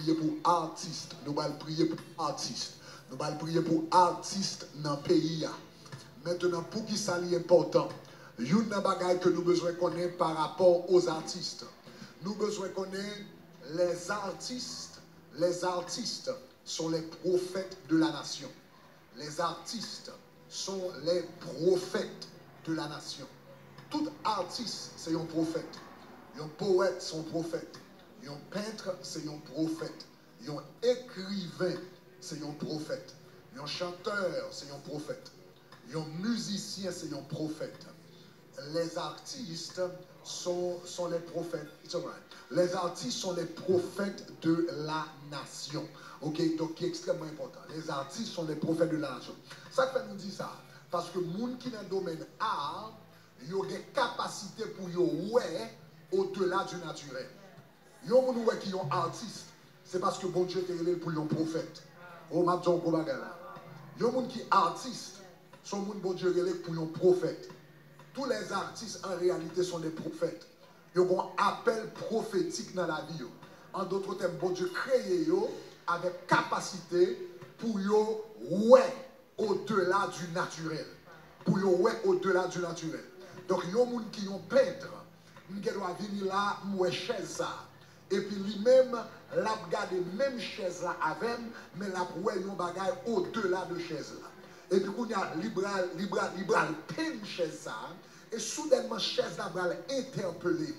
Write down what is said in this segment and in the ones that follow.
prier pour artistes. Nous allons prier pour artistes. Nous allons prier pour artistes dans le pays. Maintenant, pour qui ça est important, il y a une bagaille que nous besoin connaître par rapport aux artistes. Nous besoin connaître les artistes. Les artistes sont les prophètes de la nation. Les artistes sont les prophètes de la nation. Tout artiste, c'est un prophète. Un poète, c'est un prophète. Un peintre, c'est un prophète. Un écrivain, c'est un prophète. Un chanteur, c'est un prophète. Un musicien, c'est un prophète. Les artistes sont les prophètes. Les artistes sont les prophètes de la nation. Ok, donc qui est extrêmement important. Les artistes sont les prophètes de la nation. Ça fait nous dire ça. Parce que les gens qui sont dans le domaine art, ils ont des capacités pour ouais au-delà du naturel. Les gens qui sont artistes, c'est parce que bon Dieu est relé pour un prophète. Oh, ma John Kobagala. Les gens qui sont artistes, sont bon Dieu relé pour un prophète. Tous les artistes en réalité sont des prophètes. Ils ont un appel prophétique dans la vie. En d'autres termes, bon Dieu créé avec capacité pour ouais au-delà du naturel. Pour ouais au-delà du naturel. Donc, il y a des gens qui ont peintre, qui doivent venir là, moi chaise ça. Et puis lui-même, l'a regardé même chaise là avec, mais la pour yon bagay au-delà de chaise là. Et puis il y a libral peine chaise ça. Et soudainement chaise là va interpeller.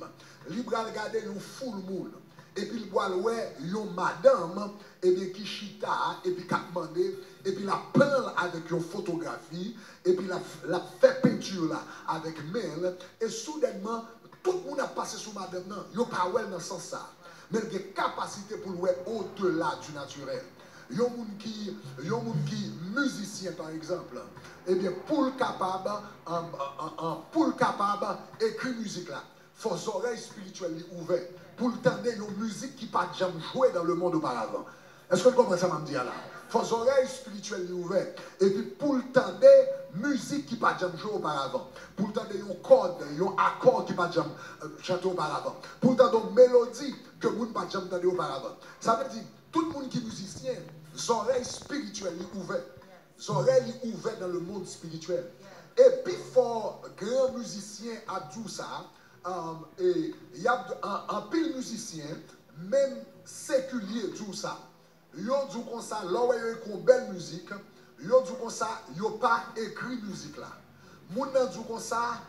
Libral regarder yon full moule. Et puis il voit ouais yon madame et bien qui chita et puis qui demandé et puis la peint avec une photographie et puis la fait peinture là avec mail et soudainement tout le monde a passé sur madame non, yo pas ouais dans sens ça. Mais il y a des capacités pour ouais au-delà du naturel. Il y a des gens qui musicien par exemple, et bien pour le capable écrire musique là, faut les oreilles spirituelles ouvertes pour entendre une musique qui pas jamais joué dans le monde auparavant. Est-ce que vous comprenez ça, me dire là? Faut les oreilles spirituelles ouvertes et puis pour entendre musique qui pas jamais joué auparavant, pour entendre un corde, un accord qui pas jamais chanté auparavant, pour entendre une mélodie que vous pas jamais entendu auparavant. Ça veut dire tout le monde qui est musicien, les oreilles spirituelles ouvertes, les oreilles ouvertes dans le monde spirituel. Et puis faut grand musicien a dit ça. Et il y a un pile musicien, même séculier, tout ça. Yo dit comme ça, là où il y a une belle musique, yo dit comme ça, yo pas écrit musique là. Moun nan dit comme ça,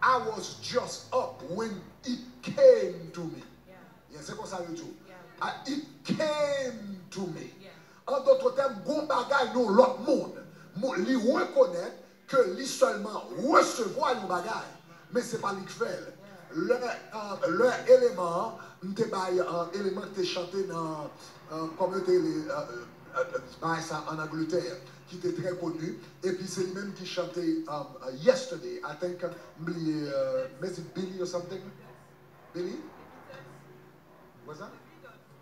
I was just up when it came to me. C'est comme ça yo dit. It came to me. En d'autres termes, gon bagay nou l'autre monde. Li reconnaît que li seulement recevoir yon bagay, mais c'est pas li qui fait. Leur élément, élément qui était chanté dans communauté ça en Angleterre, qui était très connu, et puis c'est lui-même qui chantait Yesterday, I think, is it Billy or something? Billy? What's that?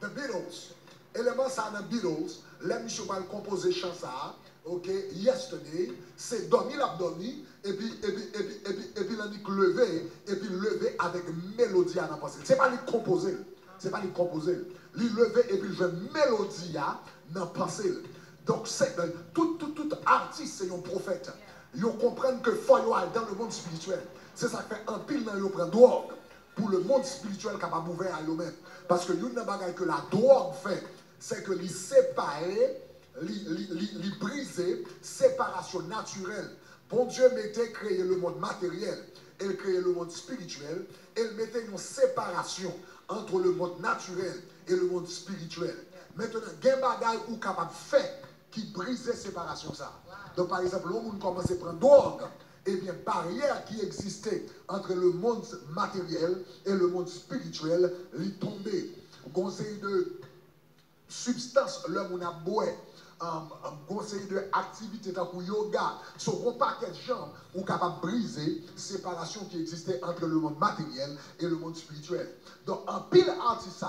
The Beatles. Élément ça dans Beatles, les monsieur va composer chant ça. Ok, yesterday, c'est dormi l'abdomen, et puis il a dit lever, et puis lever avec mélodie à n'importe. C'est pas lui composer, c'est pas lui composer. Lui lever et puis jouer mélodie à n'importe. Donc, tout artiste, c'est un prophète. Ils comprennent que faut aller dans le monde spirituel. C'est ça qui fait un pile dans le prend drogue pour le monde spirituel capable d'ouvrir à eux-mêmes. Parce que une bagaille que la drogue fait, c'est que les séparer. Li briser, séparation naturelle. Bon Dieu mettait créé le monde matériel et il créé le monde spirituel et il mettait une séparation entre le monde naturel et le monde spirituel. Maintenant, il y a des bagages ou capable de faire qui brise cette séparation ça. Donc par exemple, l'homme commence à prendre drogue, et bien barrière qui existait entre le monde matériel et le monde spirituel, il tombait. Conseil de substance, l'homme a boit. Conseil de activité comme yoga, ce gros paquet de gens ou capable de briser la séparation qui existait entre le monde matériel et le monde spirituel. Donc, un pile artiste,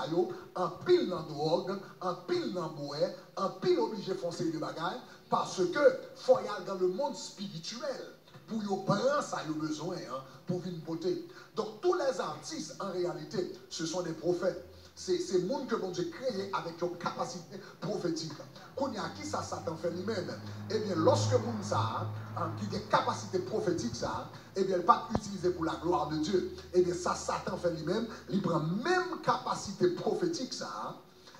un pile dans drogue, un pile dans bois, un pile obligé de foncer de bagages parce que faut y aller dans le monde spirituel pour y prendre ça, y besoin pour venir beauté. Donc, tous les artistes, en réalité, ce sont des prophètes. C'est le monde que bon Dieu créé avec une capacité prophétique. Qu'on y a qui ça Satan fait lui-même. Eh bien, lorsque monde ça, qui a des capacités prophétiques ça, eh bien, il pas utilisé pour la gloire de Dieu. Eh bien, ça Satan fait lui-même, il prend même capacité prophétique ça.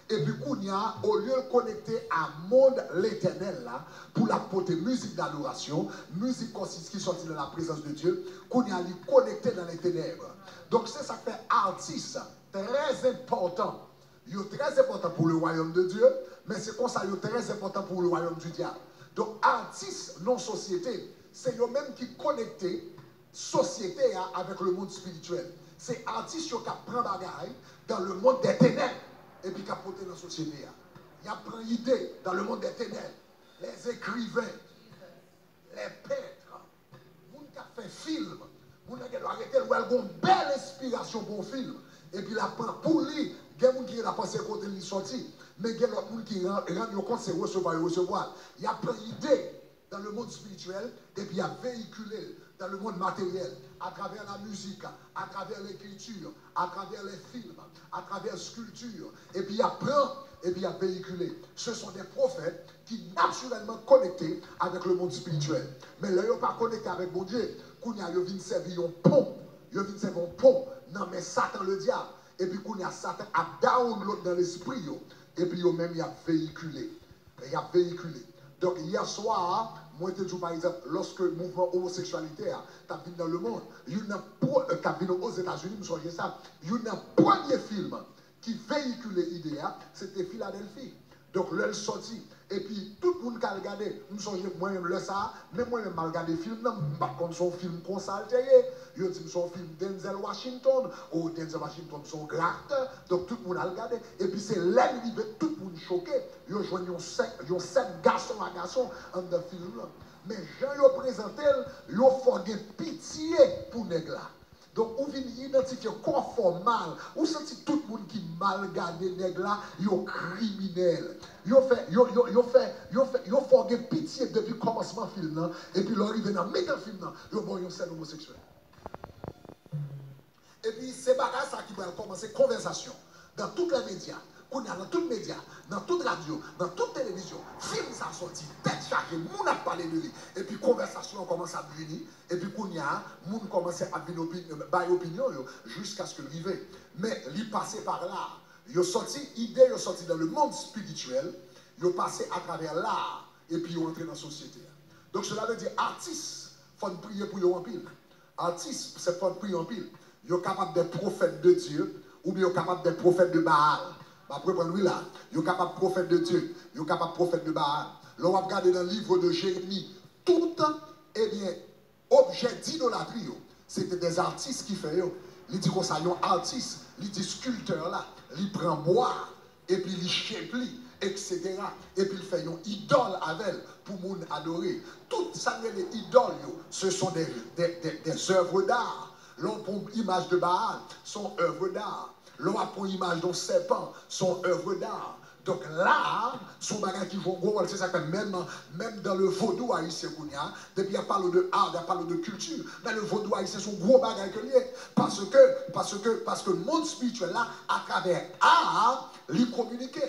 Et puis, qu'on y a, au lieu de connecter à monde l'éternel là, pour la porter musique d'adoration, musique qui sortit de la présence de Dieu, qu'on y a lui connecter dans les ténèbres. Donc, c'est ça qui fait artiste très important. Il est très important pour le royaume de Dieu, mais c'est comme ça, il est très important pour le royaume du diable. Donc, artiste, non société, c'est eux-mêmes qui connectent société avec le monde spirituel. C'est artiste qui prend bagaille dans le monde des ténèbres et puis qui apporte dans la société. Il prend idée dans le monde des ténèbres. Les écrivains, les peintres, les gens qui ont fait film, les gens qui ont arrêté, ils ont une belle inspiration pour un film. Et puis, la prend pour lui. Il y a des gens qui ont pensé côté de sorti, mais il y a d'autres gens qui rendent compte c'est recevoir. Il y a plein d'idées dans le monde spirituel et puis il y a véhiculé dans le monde matériel, à travers la musique, à travers l'écriture, à travers les films, à travers la sculpture, et puis il apprend, et puis il a véhiculé. Ce sont des prophètes qui naturellement connectés avec le monde spirituel. Mais là, ils ne sont pas connectés avec mon Dieu. Quand ils viennent servir un pont, ils viennent servir un pont, non mais Satan le diable. Et puis quand il y a Satan a download dans l'esprit, et puis même il a véhiculé. Il a véhiculé. Donc hier soir, moi je te dis par exemple, lorsque le mouvement homosexualité a venu dans le monde, il y a aux États-Unis, il y a un premier film qui véhiculait l'idée, c'était Philadelphie. Donc, là, sorti. Et puis, tout le monde qui a regardé, moi-même le ça, mais moi-même j'ai regardé le film, comme son film consalté, je dis son film Denzel Washington, ou Denzel Washington son gratte, donc tout le monde a regardé. Et puis, c'est là où tout le monde choqué, ils ont joué 7 garçons à garçon dans le film là. Mais quand ils ont présenté, ils ont fait pitié pour les nègres là. Donc, vous venez identifier quoi fait mal. Vous sentez tout le monde qui mal gardé nègre là, ils sont criminels. Ils ont fait pitié depuis le commencement du film. Et puis, l'arrivée dans le milieu du film, ils ont une scène homosexuelle. Et puis, c'est bagarre ça qui va commencer conversation dans tous les médias. Dans tous les médias, dans toute radio, dans toute télévision, film ça sorti, tête chargée, moun a parlé de lui. Et puis conversation commence à venir, et puis moun commence à venir opinion jusqu'à ce que l'arrivée. Mais il passé par là, il a sorti idée, il a sorti dans le monde spirituel, il a passé à travers l'art, et puis il est entré dans la société. Donc cela veut dire artiste, il faut prier pour eux en pile. Artiste, c'est pour prier en pile. Il est capable d'être prophète de Dieu, ou bien il est capable d'être prophète de Baal. Après, lui là, il est capable de prophète de Dieu, il est capable de prophète de Baal. Là, on va regarder dans le livre de Jérémie, tout, eh bien, objet d'idolâtrie, c'était des artistes qui font. Il dit qu'on s'aille un artiste, il dit sculpteur là, il prend bois, et puis il chéplie, etc. Et puis il fait une idole avec elle pour moun adorer. Toutes ça, les idoles, ce sont des œuvres d'art. L'on prend l'image de Baal, sont œuvres d'art. L'on a pour image d'un serpent, son œuvre d'art. Donc l'art, son bagage qui joue gros, c'est ça que même dans le vaudou haïtien, depuis il parle de art, il parle de culture, mais le vaudou haïtien, c'est son gros bagage que lié. Parce que le monde spirituel là, à travers art, il communique.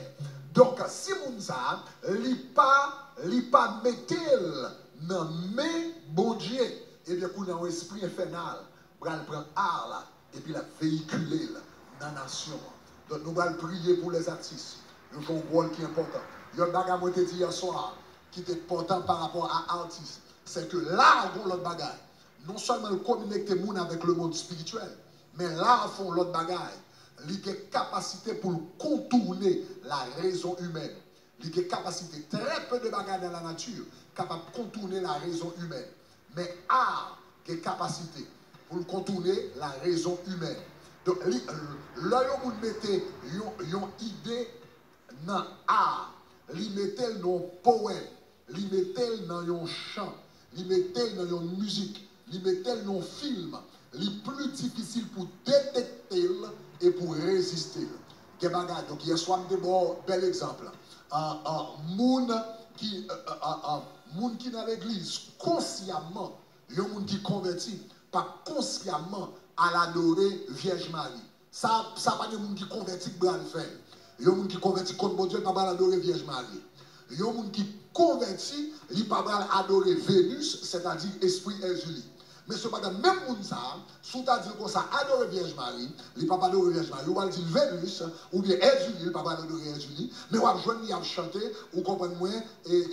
Donc si mon ça, il pas mettre dans mes bon Dieu, et bien qu'on a un esprit infernal, il prend art là, et puis il a véhiculé là. Dans la nation. Donc nous allons prier pour les artistes. Ils ont un rôle qui est important. Il y a un bagage que je t'ai dit hier soir qui est important par rapport à l'artiste. C'est que là, on l'autre bagage. Non seulement connecter les gens avec le monde spirituel, mais là, on fait l'autre bagage. Il y a une capacité pour contourner la raison humaine. Il y a une capacité, très peu de bagages dans la nature, capable de contourner la raison humaine. Mais art, il y a une capacité pour contourner la raison humaine. Donc, là, vous mettez une idée dans l'art, vous mettez dans un poème, vous mettez dans un chant, vous mettez dans une musique, vous mettez dans un film. C'est plus difficile pour détecter et pour résister. Donc, hier soir, je un bel exemple. Moun qui dans l'église, consciemment, il y a un monde qui convertit, pas consciemment, à l'adorer Vierge Marie. Ça pas de monde qui convertit que bral fait. Il y a des gens qui convertit contre bon Dieu, pas mal adorer Vierge Marie. Il y a des gens qui convertit, il pas mal adorer Vénus, c'est-à-dire esprit Jésus. Mais cependant, même monde ça, sous ta dit qu'on ça adorer Vierge Marie, il pas adorer Vierge Marie, ou va dire Vénus, ou bien Jésus, il pas adorer Jésus, mais on va joindre, il a chanté, ou comprenez moi, et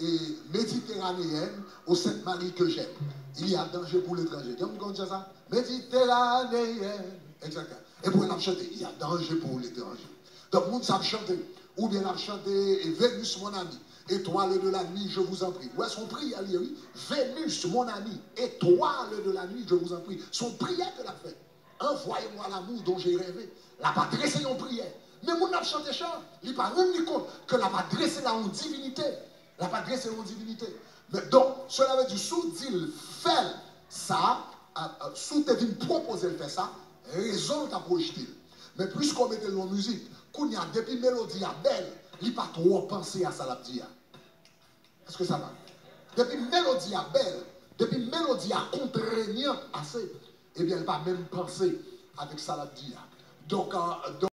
méditerranéenne, au Sainte Marie que j'aime. Il y a danger pour l'étranger. Vous comprenez ça? Méditerranéenne, etc. Et pour la chanter, il y a danger pour l'étranger. Donc, le monde savent chanter. Ou bien la chanter Vénus, mon ami. Étoile de la nuit, je vous en prie. Ouais, son prière, oui. Vénus, mon ami. Étoile de la nuit, je vous en prie. Son prière que l'a fait. Envoyez-moi l'amour dont j'ai rêvé. La pas dressé en prière. Mais mon a chanté chant. Il n'a pas rendu compte que la pas dressé là en divinité. La pas dressé en divinité. Mais donc, cela veut dire, sous il fait ça, sous te vient proposer de faire ça, raison t'a projeté. Mais puisqu'on mettait en musique, qu'on y a depuis mélodie à belle, il n'a pas trop pensé à ça la dire. Est-ce que ça va? Depuis mélodie à belle, depuis mélodie à contraignante assez, eh bien, il n'a pas même pensé avec ça la dire. Donc,